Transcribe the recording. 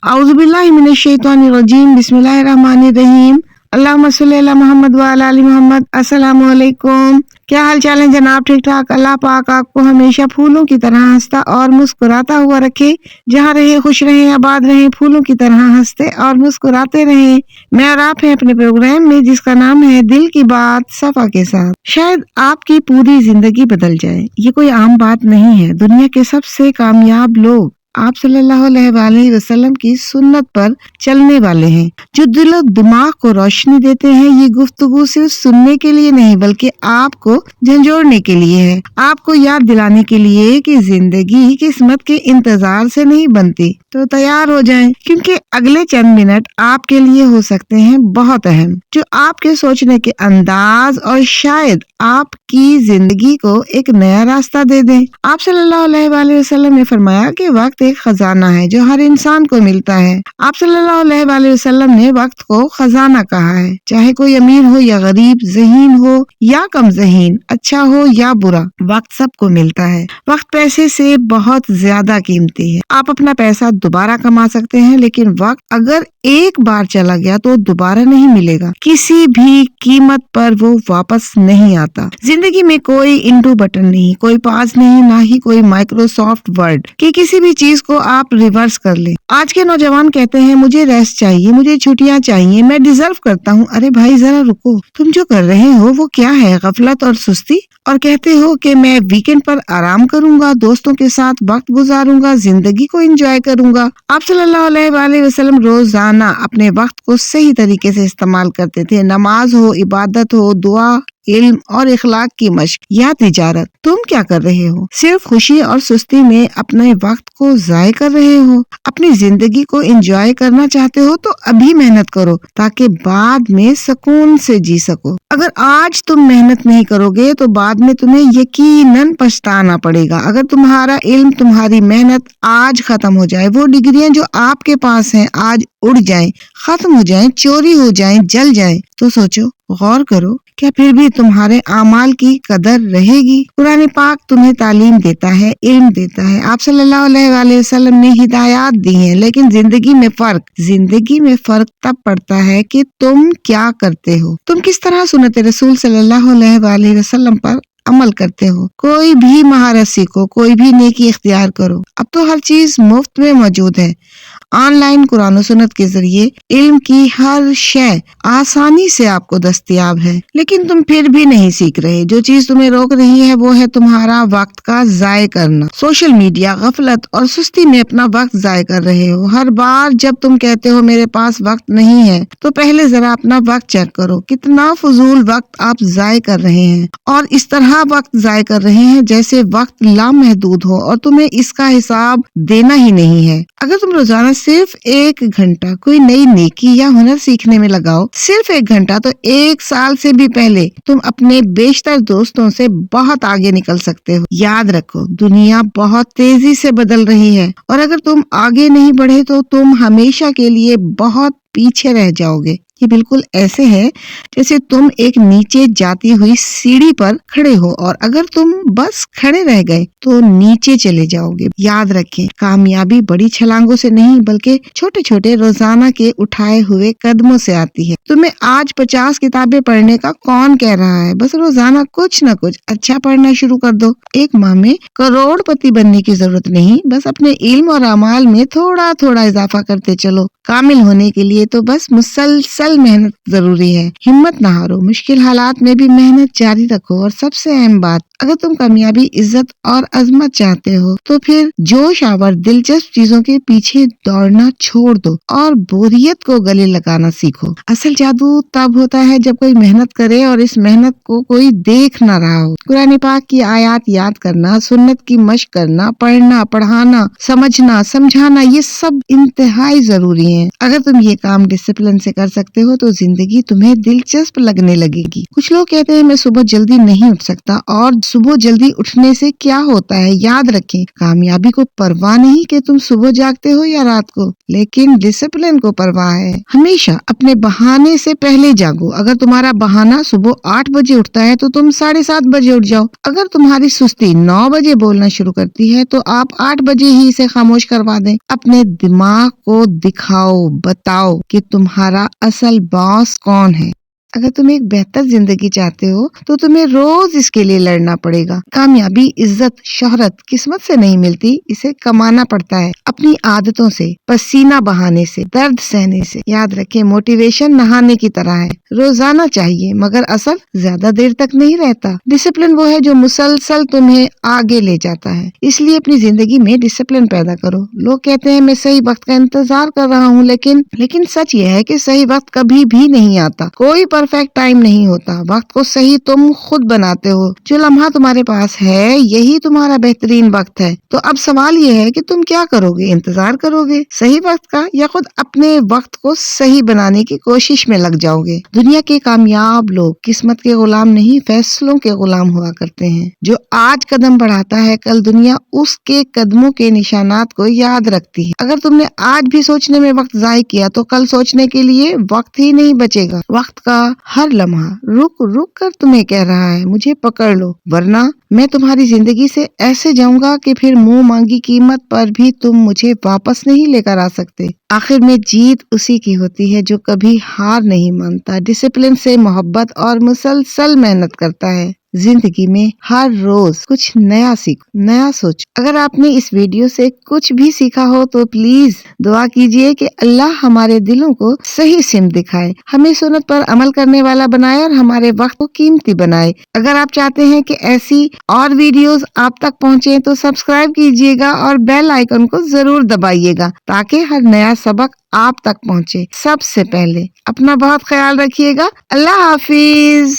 औज़ुबिल्लाहि मिनश्शैतानिर्रजीम बिस्मिल्लाहिर्रहमानिर्रहीम अल्लाहुम्मा सल्लि अला मोहम्मद व अला आलि मोहम्मद। अस्सलामु अलैकुम। क्या हाल चाल है जनाब? ठीक ठाक। अल्लाह पाक आपको हमेशा फूलों की तरह हंसता और मुस्कुराता हुआ रखे। जहाँ रहे खुश रहे, आबाद रहे, फूलों की तरह हंसते और मुस्कुराते रहे। मैं और आप हैं अपने प्रोग्राम में जिसका नाम है दिल की बात सफा के साथ। शायद आपकी पूरी जिंदगी बदल जाए, ये कोई आम बात नहीं है। दुनिया के सबसे कामयाब लोग आप सल्लल्लाहु अलैहि वसल्लम की सुन्नत पर चलने वाले हैं, जो दिल और दिमाग को रोशनी देते हैं। ये गुफ्तगू सिर्फ सुनने के लिए नहीं बल्कि आपको झंझोड़ने के लिए है, आपको याद दिलाने के लिए कि जिंदगी किस्मत के इंतजार से नहीं बनती। तो तैयार हो जाएं, क्योंकि अगले चंद मिनट आपके लिए हो सकते हैं बहुत अहम, जो आपके सोचने के अंदाज और शायद आपकी जिंदगी को एक नया रास्ता दे दें। आप सल्लल्लाहु अलैहि वसल्लम ने फरमाया कि वक्त एक खजाना है जो हर इंसान को मिलता है। आप सल्लल्लाहु अलैहि वसल्लम ने वक्त को खजाना कहा है। चाहे कोई अमीर हो या गरीब, ज़हीन हो या कम ज़हीन, अच्छा हो या बुरा, वक्त सबको मिलता है। वक्त पैसे से बहुत ज्यादा कीमती है। आप अपना पैसा दोबारा कमा सकते हैं, लेकिन वक्त अगर एक बार चला गया तो दोबारा नहीं मिलेगा। किसी भी कीमत पर वो वापस नहीं आता। जिंदगी में कोई इंटू बटन नहीं, कोई पास नहीं, ना ही कोई माइक्रोसॉफ्ट वर्ड कि किसी भी चीज को आप रिवर्स कर ले। आज के नौजवान कहते हैं मुझे रेस्ट चाहिए, मुझे छुट्टियां चाहिए, मैं डिजर्व करता हूँ। अरे भाई जरा रुको, तुम जो कर रहे हो वो क्या है? गफलत और सुस्ती? और कहते हो कि मैं वीकेंड पर आराम करूंगा, दोस्तों के साथ वक्त गुजारूंगा, जिंदगी को एंजॉय करूंगा। आप सल्लल्लाहु अलैहि वसल्लम रोजाना अपने वक्त को सही तरीके से इस्तेमाल करते थे। नमाज हो, इबादत हो, दुआ, इल्म और इखलाक की मश्क या तिजारत। तुम क्या कर रहे हो? सिर्फ खुशी और सुस्ती में अपने वक्त को जाय कर रहे हो। अपनी जिंदगी को एंजॉय करना चाहते हो तो अभी मेहनत करो ताकि बाद में सुकून से जी सको। अगर आज तुम मेहनत नहीं करोगे तो बाद में तुम्हें यकीनन पछताना पड़ेगा। अगर तुम्हारा इल्म, तुम्हारी मेहनत आज खत्म हो जाए, वो डिग्रियां जो आपके पास हैं आज उड़ जाएं, खत्म हो जाएं, चोरी हो जाएं, जल जाएं, तो सोचो, गौर करो, क्या फिर भी तुम्हारे आमाल की कदर रहेगी? कुरान पाक तुम्हें तालीम देता है, इल्म देता है। आप सल्लल्लाहु अलैहि वसल्लम ने हिदायत दी है, लेकिन जिंदगी में फर्क तब पड़ता है कि तुम क्या करते हो। तुम किस तरह सुन्नत रसूल सल्लल्लाहु अलैहि वसल्लम पर अमल करते हो। कोई भी महारत सीखो, कोई भी नेकी इख्तियार करो। अब तो हर चीज मुफ्त में मौजूद है। ऑनलाइन कुरान और सुन्नत के जरिए इल्म की हर शय आसानी से आपको दस्तयाब है, लेकिन तुम फिर भी नहीं सीख रहे। जो चीज तुम्हें रोक रही है वो है तुम्हारा वक्त का जाय करना। सोशल मीडिया, गफलत और सुस्ती में अपना वक्त जाय कर रहे हो। हर बार जब तुम कहते हो मेरे पास वक्त नहीं है, तो पहले जरा अपना वक्त चेक करो, कितना फजूल वक्त आप जाय कर रहे हैं। और इस तरह वक्त जाय कर रहे हैं जैसे वक्त लामहदूद हो और तुम्हें इसका हिसाब देना ही नहीं है। अगर तुम रोजाना सिर्फ 1 घंटा कोई नई नेकी या हुनर सीखने में लगाओ, सिर्फ 1 घंटा, तो 1 साल से भी पहले तुम अपने बेशतर दोस्तों से बहुत आगे निकल सकते हो। याद रखो, दुनिया बहुत तेजी से बदल रही है और अगर तुम आगे नहीं बढ़े तो तुम हमेशा के लिए बहुत पीछे रह जाओगे। ये बिल्कुल ऐसे है जैसे तुम एक नीचे जाती हुई सीढ़ी पर खड़े हो और अगर तुम बस खड़े रह गए तो नीचे चले जाओगे। याद रखें, कामयाबी बड़ी छलांगों से नहीं बल्कि छोटे छोटे रोजाना के उठाए हुए कदमों से आती है। तुम्हें आज 50 किताबें पढ़ने का कौन कह रहा है? बस रोजाना कुछ न कुछ अच्छा पढ़ना शुरू कर दो। एक माह में करोड़पति बनने की जरूरत नहीं, बस अपने इल्म और अमाल में थोड़ा थोड़ा इजाफा करते चलो। कामिल होने के लिए तो बस मुसलसल मेहनत जरूरी है। हिम्मत ना हारो, मुश्किल हालात में भी मेहनत जारी रखो और सबसे अहम बात, अगर तुम कामयाबी, इज्जत और अजमत चाहते हो तो फिर जोश आवर दिलचस्प चीजों के पीछे दौड़ना छोड़ दो और बोरियत को गले लगाना सीखो। असल जादू तब होता है जब कोई मेहनत करे और इस मेहनत को कोई देख ना रहा हो। कुरान पाक की आयत याद करना, सुन्नत की मशक करना, पढ़ना, पढ़ाना, समझना, समझाना, ये सब इंतहाई जरूरी है। अगर तुम ये काम डिसिप्लिन से कर सकते करते हो तो जिंदगी तुम्हें दिलचस्प लगने लगेगी। कुछ लोग कहते हैं मैं सुबह जल्दी नहीं उठ सकता, और सुबह जल्दी उठने से क्या होता है याद रखें, कामयाबी को परवाह नहीं कि तुम सुबह जागते हो या रात को, लेकिन डिसिप्लिन को परवाह है। हमेशा अपने बहाने से पहले जागो। अगर तुम्हारा बहाना सुबह 8 बजे उठता है तो तुम 7:30 बजे उठ जाओ। अगर तुम्हारी सुस्ती 9 बजे बोलना शुरू करती है तो आप 8 बजे ही इसे खामोश करवा दें। अपने दिमाग को दिखाओ, बताओ कि तुम्हारा असल बॉस कौन है। अगर तुम एक बेहतर जिंदगी चाहते हो तो तुम्हें रोज इसके लिए लड़ना पड़ेगा। कामयाबी, इज्जत, शोहरत किस्मत से नहीं मिलती, इसे कमाना पड़ता है अपनी आदतों से, पसीना बहाने से, दर्द सहने से। याद रखें, मोटिवेशन नहाने की तरह है, रोजाना चाहिए मगर असर ज्यादा देर तक नहीं रहता। डिसिप्लिन वो है जो मुसलसल तुम्हें आगे ले जाता है। इसलिए अपनी जिंदगी में डिसिप्लिन पैदा करो। लोग कहते हैं मैं सही वक्त का इंतजार कर रहा हूँ, लेकिन सच ये है कि सही वक्त कभी भी नहीं आता। कोई परफेक्ट टाइम नहीं होता, वक्त को सही तुम खुद बनाते हो। जो लम्हा तुम्हारे पास है यही तुम्हारा बेहतरीन वक्त है। तो अब सवाल ये है कि तुम क्या करोगे, इंतजार करोगे सही वक्त का या खुद अपने वक्त को सही बनाने की कोशिश में लग जाओगे। दुनिया के कामयाब लोग किस्मत के गुलाम नहीं, फैसलों के गुलाम हुआ करते हैं। जो आज कदम बढ़ाता है कल दुनिया उसके कदमों के निशानात को याद रखती है। अगर तुमने आज भी सोचने में वक्त जाया किया तो कल सोचने के लिए वक्त ही नहीं बचेगा। वक्त का हर लम्हा रुक रुक कर तुम्हें कह रहा है मुझे पकड़ लो, वरना मैं तुम्हारी जिंदगी से ऐसे जाऊंगा कि फिर मुंह मांगी कीमत पर भी तुम मुझे वापस नहीं लेकर आ सकते। आखिर में जीत उसी की होती है जो कभी हार नहीं मानता, डिसिप्लिन से मोहब्बत और मुसलसल मेहनत करता है। जिंदगी में हर रोज कुछ नया सीखो, नया सोचो। अगर आपने इस वीडियो से कुछ भी सीखा हो तो प्लीज दुआ कीजिए कि अल्लाह हमारे दिलों को सही सिमत दिखाए, हमें सुन्नत पर अमल करने वाला बनाए और हमारे वक्त को कीमती बनाए। अगर आप चाहते हैं कि ऐसी और वीडियोस आप तक पहुंचे तो सब्सक्राइब कीजिएगा और बेल आइकन को जरूर दबाइएगा ताकि हर नया सबक आप तक पहुंचे सबसे पहले। अपना बहुत ख्याल रखिएगा। अल्लाह हाफिज।